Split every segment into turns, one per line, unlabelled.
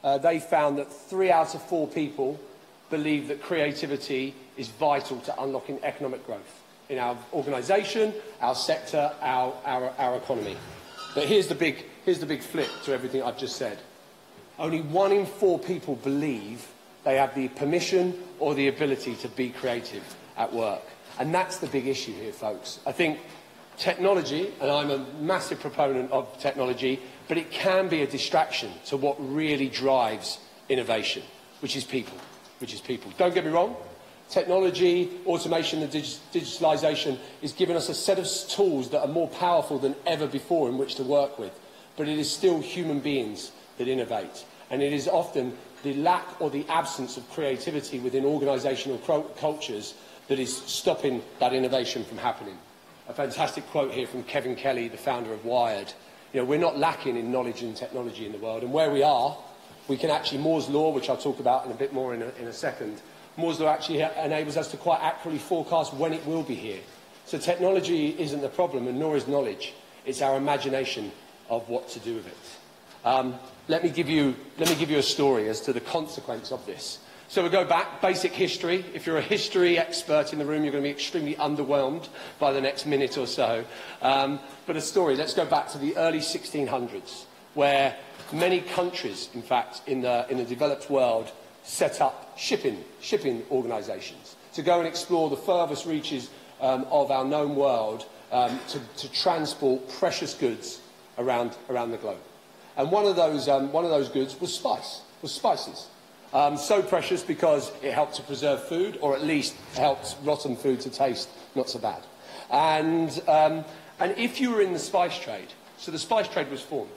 they found that 3 out of 4 people believe that creativity is vital to unlocking economic growth in our organisation, our sector, our economy. But here's the big flip to everything I've just said. Only 1 in 4 people believe they have the permission or the ability to be creative at work. And that's the big issue here, folks. I think technology, and I'm a massive proponent of technology, but it can be a distraction to what really drives innovation, which is people. Don't get me wrong. Technology, automation and digitalisation is giving us a set of tools that are more powerful than ever before in which to work with. But it is still human beings that innovate. And it is often the lack or the absence of creativity within organisational cultures that is stopping that innovation from happening. A fantastic quote here from Kevin Kelly, the founder of Wired. You know, we're not lacking in knowledge and technology in the world. And where we are, we can actually, Moore's Law, which I'll talk about in a bit more in a second, Moore's Law actually enables us to quite accurately forecast when it will be here. So technology isn't the problem, and nor is knowledge. It's our imagination of what to do with it. Let me give you a story as to the consequence of this. So we go back, basic history. If you're a history expert in the room, you're going to be extremely underwhelmed by the next minute or so. But a story, let's go back to the early 1600s, where many countries, in fact, in the developed world, set up shipping organisations to go and explore the furthest reaches of our known world to transport precious goods around the globe. And one of those goods was spices. So precious because it helped to preserve food, or at least helped rotten food to taste not so bad. And if you were in the spice trade, so the spice trade was formed,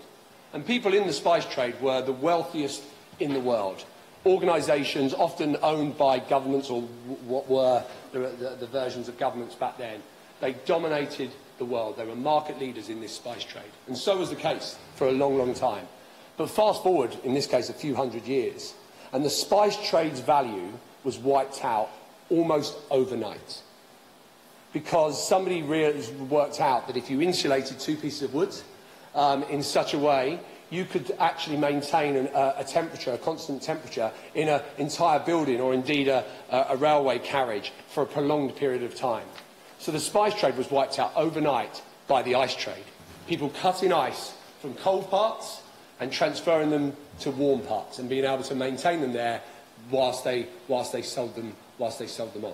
and people in the spice trade were the wealthiest in the world. Organisations often owned by governments, or what were the versions of governments back then. They dominated the world. They were market leaders in this spice trade. And so was the case for a long, long time. But fast forward, in this case, a few hundred years, and the spice trade's value was wiped out almost overnight. Because somebody worked out that if you insulated 2 pieces of wood in such a way, you could actually maintain a temperature, a constant temperature, in an entire building, or indeed a railway carriage, for a prolonged period of time. So the spice trade was wiped out overnight by the ice trade. People cutting ice from cold parts and transferring them to warm parts, and being able to maintain them there whilst they sold them on.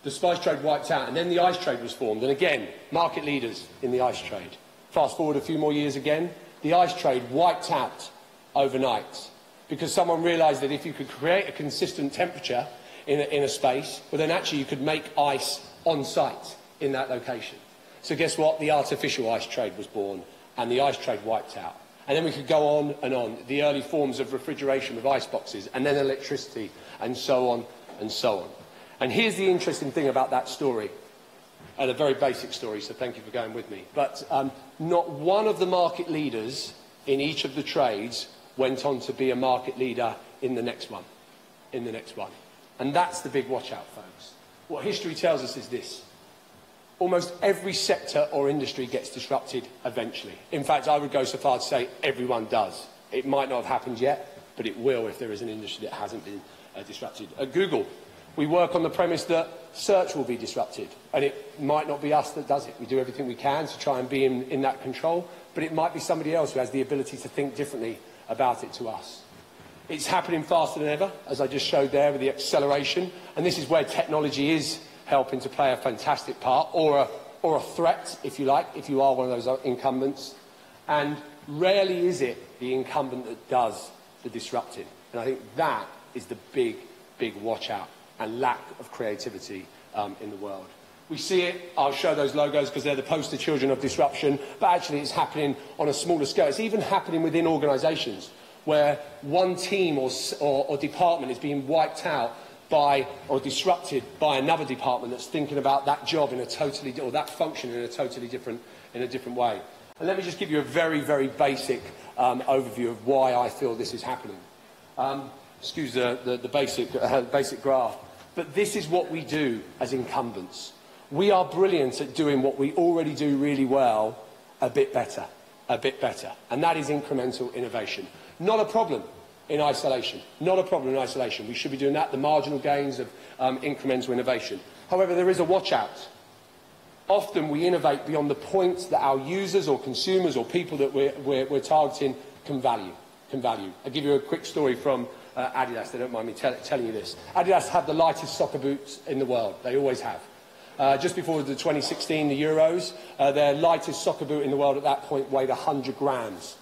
The spice trade wiped out, and then the ice trade was formed, and again, market leaders in the ice trade. Fast forward a few more years again, the ice trade wiped out overnight, because someone realised that if you could create a consistent temperature in a space, well then actually you could make ice on site in that location. So guess what? The artificial ice trade was born, and the ice trade wiped out. And then we could go on and on. The early forms of refrigeration with ice boxes, and then electricity, and so on and so on. And here's the interesting thing about that story, and a very basic story, so thank you for going with me. But not one of the market leaders in each of the trades went on to be a market leader in the next one. And that's the big watch out, folks. What history tells us is this. Almost every sector or industry gets disrupted eventually. In fact, I would go so far to say everyone does. It might not have happened yet, but it will if there is an industry that hasn't been disrupted. At Google, we work on the premise that search will be disrupted, and it might not be us that does it. We do everything we can to try and be in that control, but it might be somebody else who has the ability to think differently about it to us. It's happening faster than ever, as I just showed there with the acceleration, and this is where technology is helping to play a fantastic part, or a threat, if you like, if you are one of those incumbents. And rarely is it the incumbent that does the disrupting. And I think that is the big watch out and lack of creativity in the world. We see it, I'll show those logos because they're the poster children of disruption, but actually it's happening on a smaller scale. It's even happening within organisations where one team or department is being wiped out by or disrupted by another department that's thinking about that job in a totally, or that function in a totally different way. And let me just give you a very, very basic overview of why I feel this is happening. Excuse the basic graph. But this is what we do as incumbents. We are brilliant at doing what we already do really well a bit better. And that is incremental innovation. Not a problem. in isolation. Not a problem in isolation. We should be doing that, the marginal gains of incremental innovation. However, there is a watch out. Often we innovate beyond the point that our users or consumers or people that we're targeting can value. I'll give you a quick story from Adidas. They don't mind me telling you this. Adidas have the lightest soccer boots in the world. They always have. Just before the 2016, the Euros, their lightest soccer boot in the world at that point weighed 100 grams.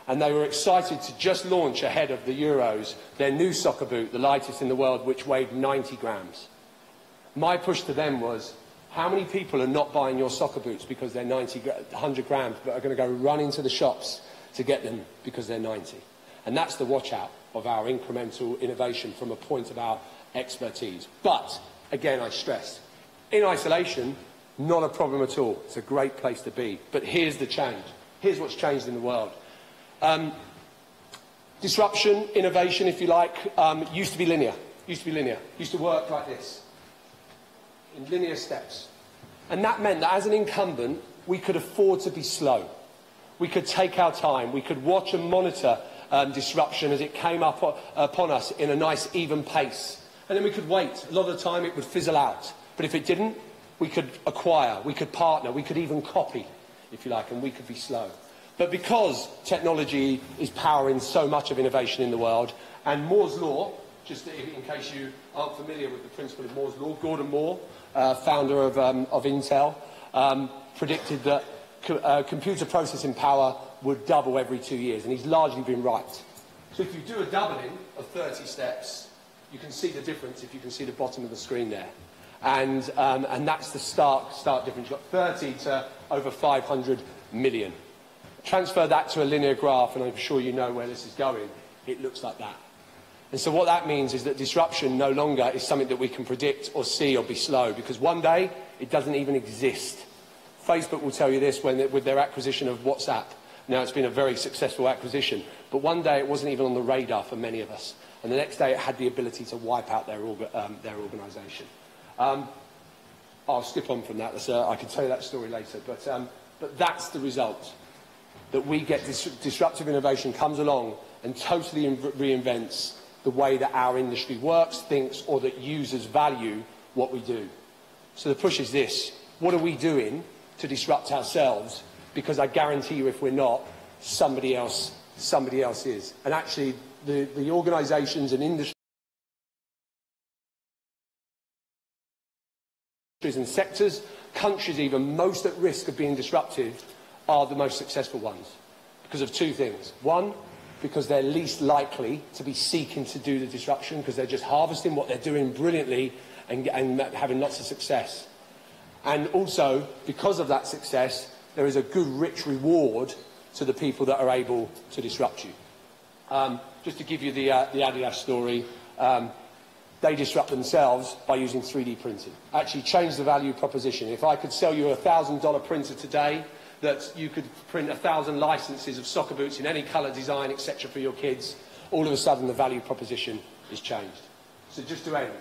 And they were excited to just launch ahead of the Euros their new soccer boot, the lightest in the world, which weighed 90 grams. My push to them was, how many people are not buying your soccer boots because they're 100 grams, but are going to go run into the shops to get them because they're 90? And that's the watch out of our incremental innovation from a point of our expertise. But, again, I stress, in isolation, not a problem at all. It's a great place to be. But here's the change. Here's what's changed in the world. Disruption, innovation, if you like, used to be linear. Used to work like this, in linear steps. And that meant that as an incumbent, we could afford to be slow. We could take our time. We could watch and monitor disruption as it came up upon us in a nice, even pace. And then we could wait. A lot of the time, it would fizzle out. But if it didn't, we could acquire, we could partner, we could even copy, if you like, and we could be slow. But because technology is powering so much of innovation in the world, and Moore's Law, just in case you aren't familiar with the principle of Moore's Law, Gordon Moore, founder of Intel, predicted that computer processing power would double every 2 years, and he's largely been right. So if you do a doubling of 30 steps, you can see the difference if you can see the bottom of the screen there. And that's the stark difference. You've got 30 to over 500 million. Transfer that to a linear graph, and I'm sure you know where this is going. It looks like that. And so what that means is that disruption no longer is something that we can predict or see or be slow, because one day it doesn't even exist. Facebook will tell you this with their acquisition of WhatsApp. Now, it's been a very successful acquisition, but one day it wasn't even on the radar for many of us. And the next day it had the ability to wipe out their organisation. I'll skip on from that. I can tell you that story later. But that's the result. That we get disruptive innovation comes along and totally reinvents the way that our industry works, thinks, or that users value what we do. So the push is this. What are we doing to disrupt ourselves? Because I guarantee you, if we're not, somebody else is. And actually, the organisations and industries and sectors, countries even, most at risk of being disrupted are the most successful ones because of two things. One, because they're least likely to be seeking to do the disruption because they're just harvesting what they're doing brilliantly and having lots of success. And also, because of that success, there is a good, rich reward to the people that are able to disrupt you. Just to give you the Adidas story, they disrupt themselves by using 3D printing. Actually change the value proposition. If I could sell you a $1,000 printer today, that you could print 1,000 licenses of soccer boots in any colour, design, etc. for your kids, all of a sudden the value proposition is changed. So just to end,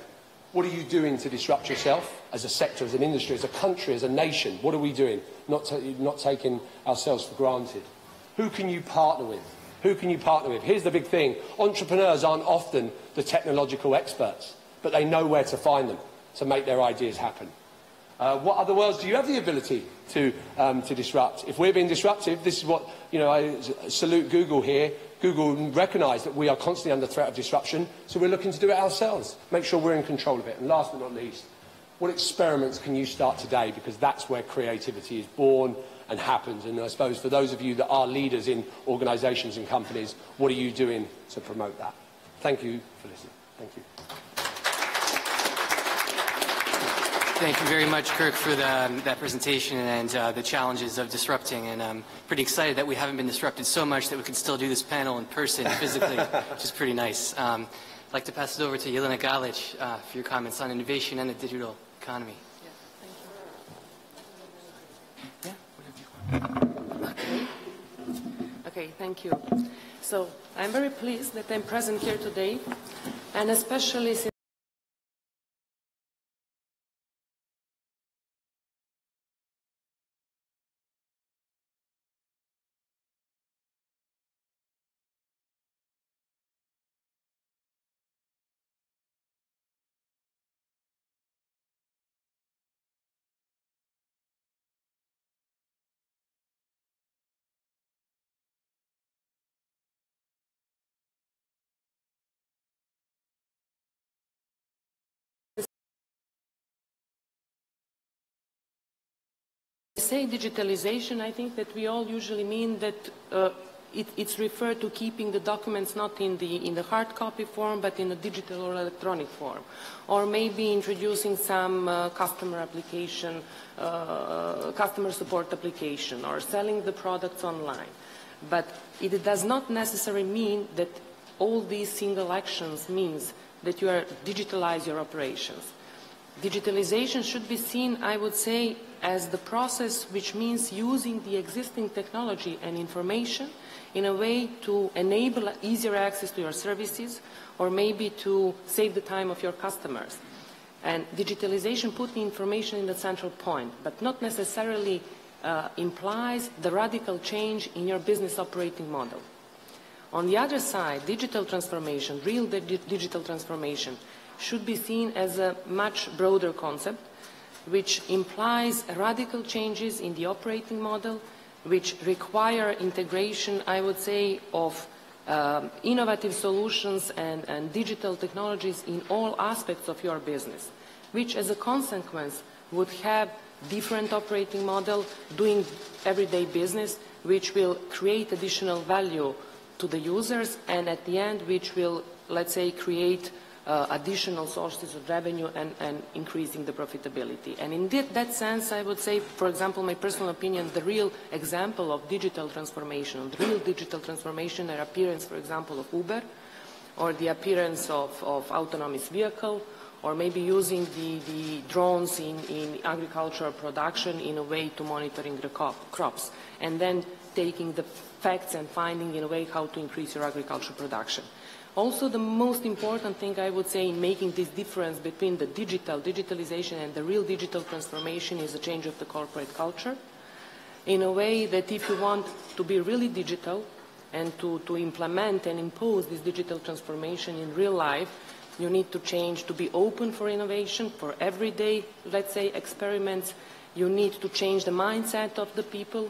what are you doing to disrupt yourself as a sector, as an industry, as a country, as a nation? What are we doing? Not taking ourselves for granted. Who can you partner with? Who can you partner with? Here's the big thing. Entrepreneurs aren't often the technological experts, but they know where to find them to make their ideas happen. What other worlds do you have the ability to disrupt? If we're being disruptive, this is what, I salute Google here. Google recognise that we are constantly under threat of disruption, so we're looking to do it ourselves, make sure we're in control of it. And last but not least, what experiments can you start today? Because that's where creativity is born and happens. And I suppose for those of you that are leaders in organisations and companies, what are you doing to promote that? Thank you for listening. Thank you.
Thank you very much, Kirk, for that presentation and the challenges of disrupting. And I'm pretty excited that we haven't been disrupted so much that we can still do this panel in person, physically, which is pretty nice. I'd like to pass it over to Jelena Galic for your comments on innovation and the digital economy.
Yeah, thank you. Okay, thank you. So I'm very pleased that I'm present here today, and especially since say digitalization, I think that we all usually mean that it's referred to keeping the documents not in the hard copy form, but in a digital or electronic form. Or maybe introducing some customer application, customer support application, or selling the products online. But it does not necessarily mean that all these single actions means that you are digitalize your operations. Digitalization should be seen, I would say, as the process which means using the existing technology and information in a way to enable easier access to your services, or maybe to save the time of your customers. And digitalization puts the information in the central point, but not necessarily implies the radical change in your business operating model. On the other side, digital transformation, real digital transformation, should be seen as a much broader concept, which implies radical changes in the operating model, which require integration, I would say, of innovative solutions and digital technologies in all aspects of your business, which as a consequence would have different operating model, doing everyday business, which will create additional value to the users, and at the end, which will, let's say, create additional sources of revenue and increasing the profitability. And in that sense, I would say, for example, my personal opinion, the real example of digital transformation, the real digital transformation, the appearance, for example, of Uber, or the appearance of autonomous vehicle, or maybe using the drones in agricultural production in a way to monitoring the crops, and then taking the facts and finding in a way how to increase your agricultural production. Also, the most important thing I would say in making this difference between the digitalization and the real digital transformation is a change of the corporate culture, in a way that if you want to be really digital and to implement and impose this digital transformation in real life, you need to change to be open for innovation, for everyday, let's say, experiments. You need to change the mindset of the people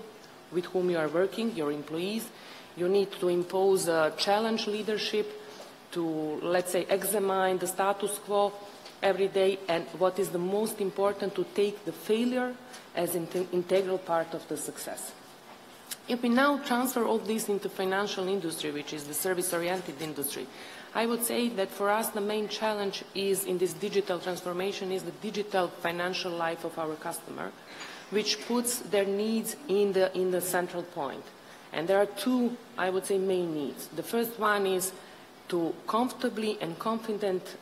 with whom you are working, your employees. You need to impose a challenge leadership, to, let's say, examine the status quo every day, and what is the most important, to take the failure as an integral part of the success. If we now transfer all this into financial industry, which is the service-oriented industry, I would say that for us the main challenge is in this digital transformation is the digital financial life of our customer, which puts their needs in the central point. And there are two, I would say, main needs. The first one is to comfortably and confident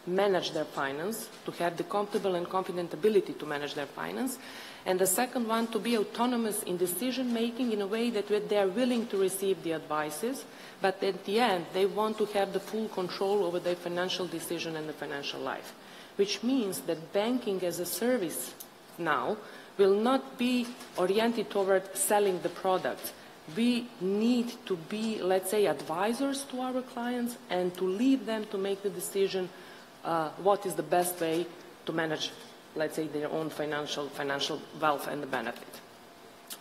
manage their finance, to have the comfortable and confident ability to manage their finance. And the second one, to be autonomous in decision-making in a way that they are willing to receive the advices, but at the end, they want to have the full control over their financial decision and the financial life. Which means that banking as a service now will not be oriented toward selling the product. We need to be, let's say, advisors to our clients and to lead them to make the decision what is the best way to manage, let's say, their own financial wealth and the benefit.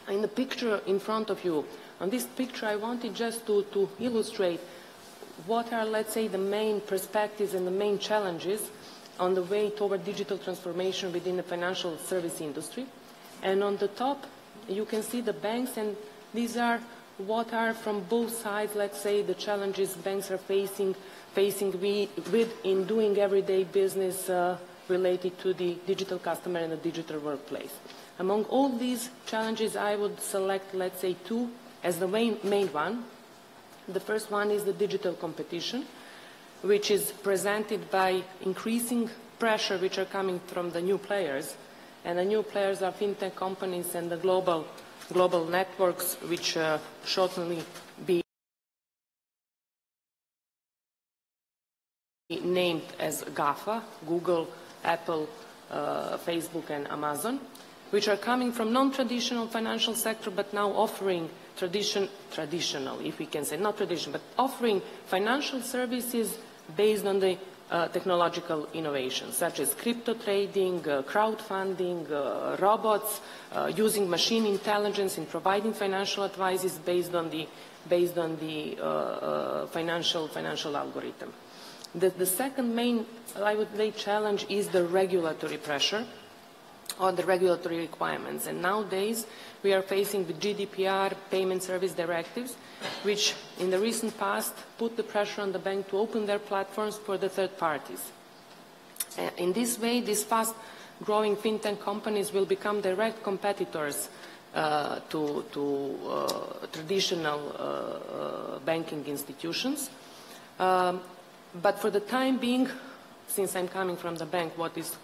In the picture in front of you, on this picture I wanted just to illustrate what are, let's say, the main perspectives and the main challenges on the way toward digital transformation within the financial service industry. And on the top, you can see the banks, and these are what are from both sides, let's say, the challenges banks are facing with in doing everyday business related to the digital customer and the digital workplace. Among all these challenges, I would select, let's say, two as the main one. The first one is the digital competition, which is presented by increasing pressure which are coming from the new players. And the new players are fintech companies and the global networks, which shortly be named as GAFA, Google, Apple, Facebook, and Amazon, which are coming from non-traditional financial sector, but now offering traditional, if we can say, not traditional, but offering financial services based on the technological innovations, such as crypto trading, crowdfunding, robots, using machine intelligence in providing financial advices based on the financial algorithm. The second main, I would say, challenge is the regulatory pressure, on the regulatory requirements. And nowadays, we are facing the GDPR payment service directives, which in the recent past put the pressure on the bank to open their platforms for the third parties. In this way, these fast-growing fintech companies will become direct competitors to traditional banking institutions. But for the time being, since I'm coming from the bank, what is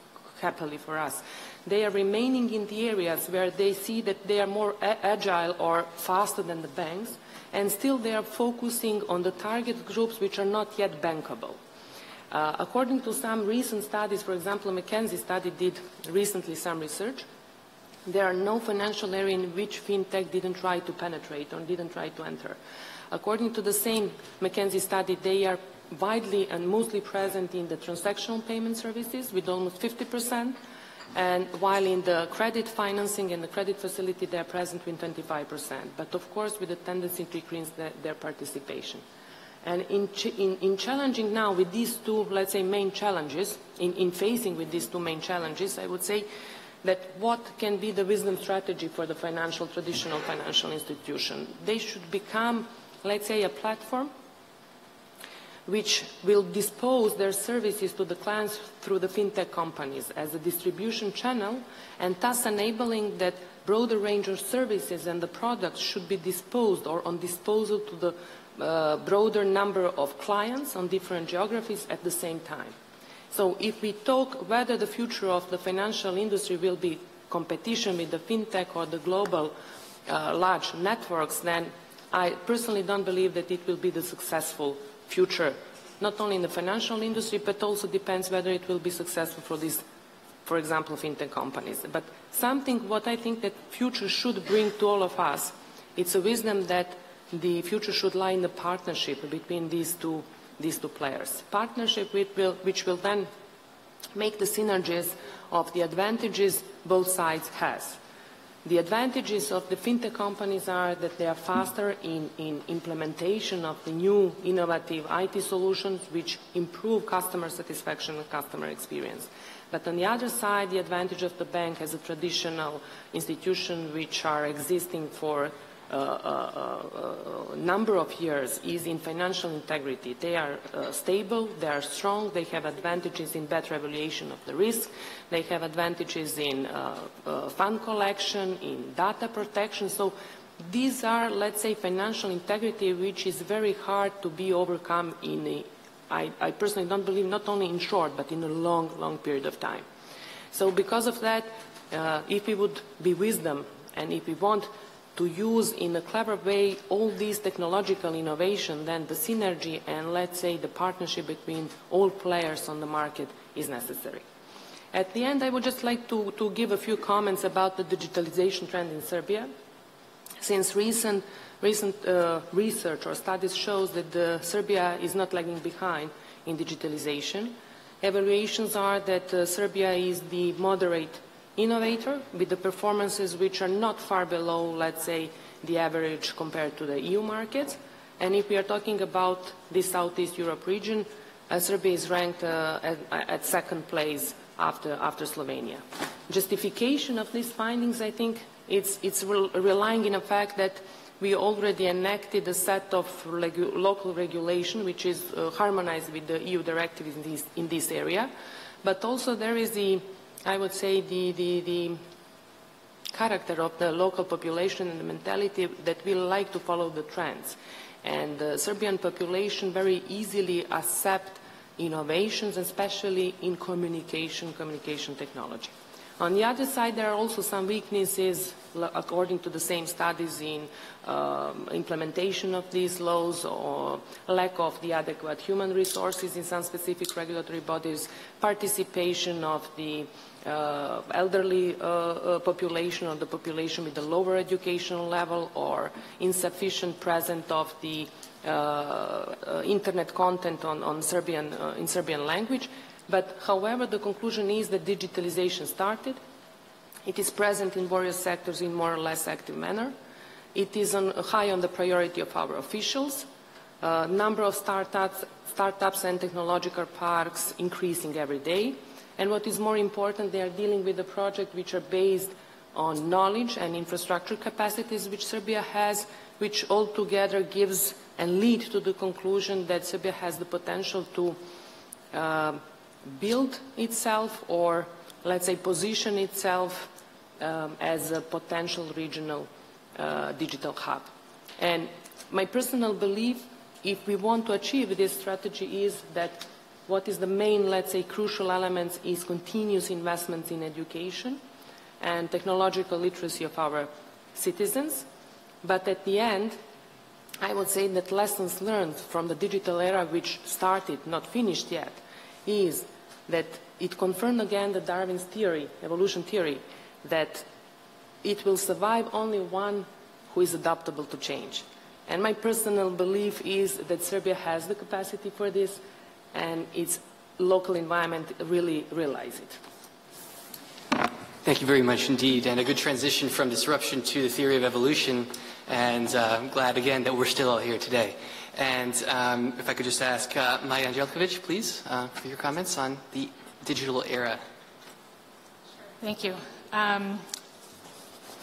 happily for us, they are remaining in the areas where they see that they are more agile or faster than the banks, and still they are focusing on the target groups which are not yet bankable. According to some recent studies, for example, a McKinsey study did recently some research, there are no financial area in which fintech didn't try to penetrate or didn't try to enter. According to the same McKinsey study, they are widely and mostly present in the transactional payment services with almost 50%, and while in the credit financing and the credit facility they are present with 25%, but of course with a tendency to increase their participation. And in challenging now with these two, let's say, main challenges, in facing with these two main challenges, I would say that what can be the wisdom strategy for the traditional financial institution? They should become, let's say, a platform which will dispose their services to the clients through the fintech companies as a distribution channel, and thus enabling that broader range of services and the products should be disposed or on disposal to the broader number of clients on different geographies at the same time. So if we talk whether the future of the financial industry will be competition with the fintech or the global large networks, then I personally don't believe that it will be the successful future, not only in the financial industry, but also depends whether it will be successful for these, for example, fintech companies. But something what I think that future should bring to all of us, it's a wisdom that the future should lie in the partnership between these two players. Partnership which will then make the synergies of the advantages both sides has. The advantages of the fintech companies are that they are faster in implementation of the new innovative IT solutions which improve customer satisfaction and customer experience. But on the other side, the advantage of the bank as a traditional institution which are existing for a number of years is in financial integrity. They are stable, they are strong, they have advantages in better evaluation of the risk, they have advantages in fund collection, in data protection. So these are, let's say, financial integrity which is very hard to be overcome in a, I personally don't believe not only in short, but in a long period of time. So because of that, if we would be wisdom and if we want to use in a clever way all these technological innovation, then the synergy and, let's say, the partnership between all players on the market is necessary. At the end, I would just like to give a few comments about the digitalization trend in Serbia. Since recent research or studies shows that Serbia is not lagging behind in digitalization. Evaluations are that Serbia is the moderate innovator with the performances which are not far below, let's say, the average compared to the EU markets. And if we are talking about the Southeast Europe region, Serbia is ranked at second place after Slovenia. Justification of these findings, I think, it's relying in the fact that we already enacted a set of local regulation which is harmonized with the EU directive in this area. But also there is I would say the character of the local population and the mentality that we like to follow the trends. And the Serbian population very easily accept innovations, especially in communication technology. On the other side, there are also some weaknesses, according to the same studies, in implementation of these laws or lack of the adequate human resources in some specific regulatory bodies, participation of the elderly population or the population with a lower educational level, or insufficient presence of the internet content in Serbian language. But however, the conclusion is that digitalization started. It is present in various sectors in more or less active manner. It is high on the priority of our officials. Number of startups and technological parks increasing every day. And what is more important, they are dealing with a project which are based on knowledge and infrastructure capacities which Serbia has, which altogether gives and lead to the conclusion that Serbia has the potential to build itself, or let's say position itself as a potential regional digital hub. And my personal belief, if we want to achieve this strategy, is that what is the main, let's say, crucial elements is continuous investments in education and technological literacy of our citizens. But at the end, I would say that lessons learned from the digital era, which started, not finished yet, is that it confirmed again the Darwin's theory, evolution theory, that it will survive only one who is adaptable to change. And my personal belief is that Serbia has the capacity for this, and its local environment really realize it.
Thank you very much indeed, and a good transition from disruption to the theory of evolution, and I'm glad again that we're still all here today. And if I could just ask Maja Anđelković, please, for your comments on the digital era.
Thank you.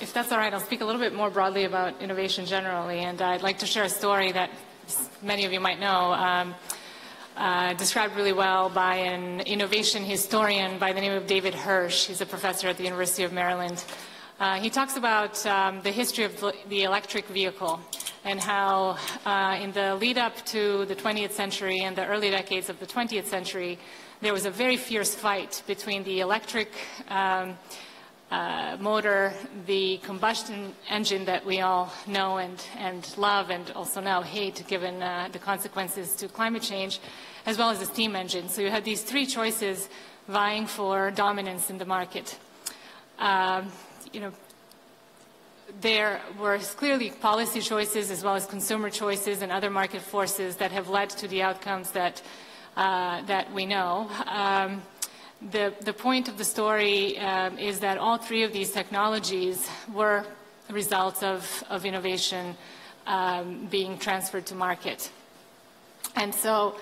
If that's all right, I'll speak a little bit more broadly about innovation generally, and I'd like to share a story that many of you might know, described really well by an innovation historian by the name of David Hirsch. He's a professor at the University of Maryland. He talks about the history of the electric vehicle and how in the lead up to the 20th century and the early decades of the 20th century, there was a very fierce fight between the electric motor, the combustion engine that we all know and love and also now hate given the consequences to climate change, as well as the steam engine. So you had these three choices vying for dominance in the market. There were clearly policy choices as well as consumer choices and other market forces that have led to the outcomes that, that we know. The point of the story is that all three of these technologies were results of innovation being transferred to market. And so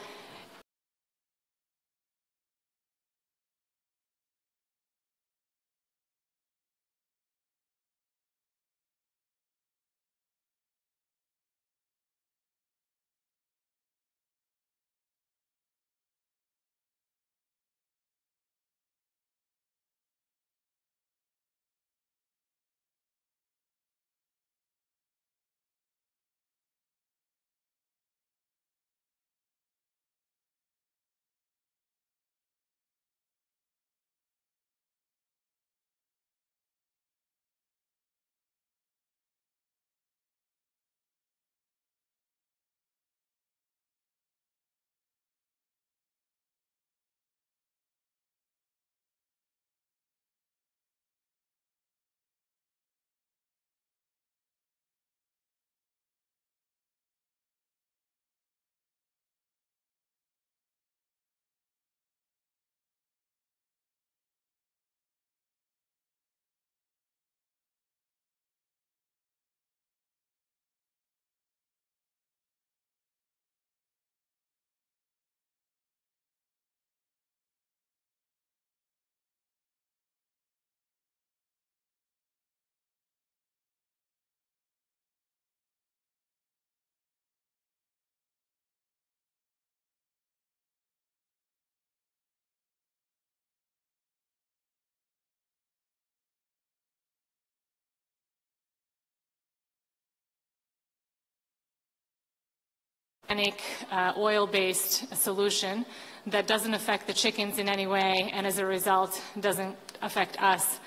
oil-based solution that doesn't affect the chickens in any way, and as a result doesn't affect us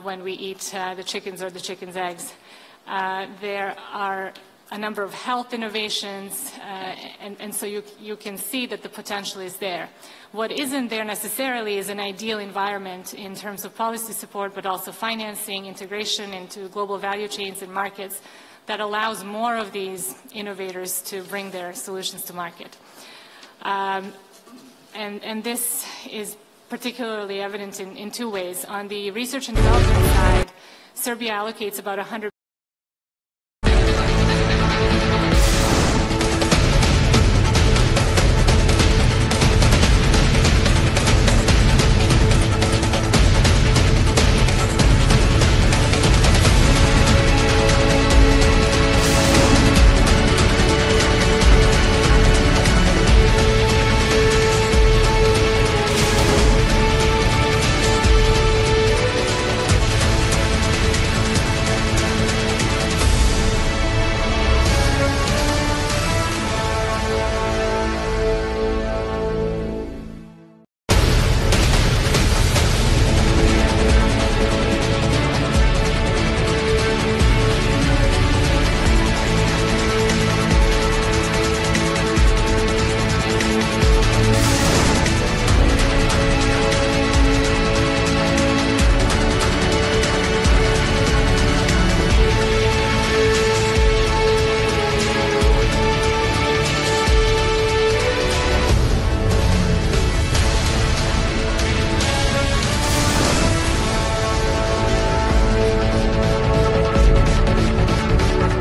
when we eat the chickens or the chickens' eggs. There are a number of health innovations, and so you can see that the potential is there. What isn't there necessarily is an ideal environment in terms of policy support, but also financing, integration into global value chains and markets that allows more of these innovators to bring their solutions to market. And this is particularly evident in two ways. On the research and development side, Serbia allocates about 100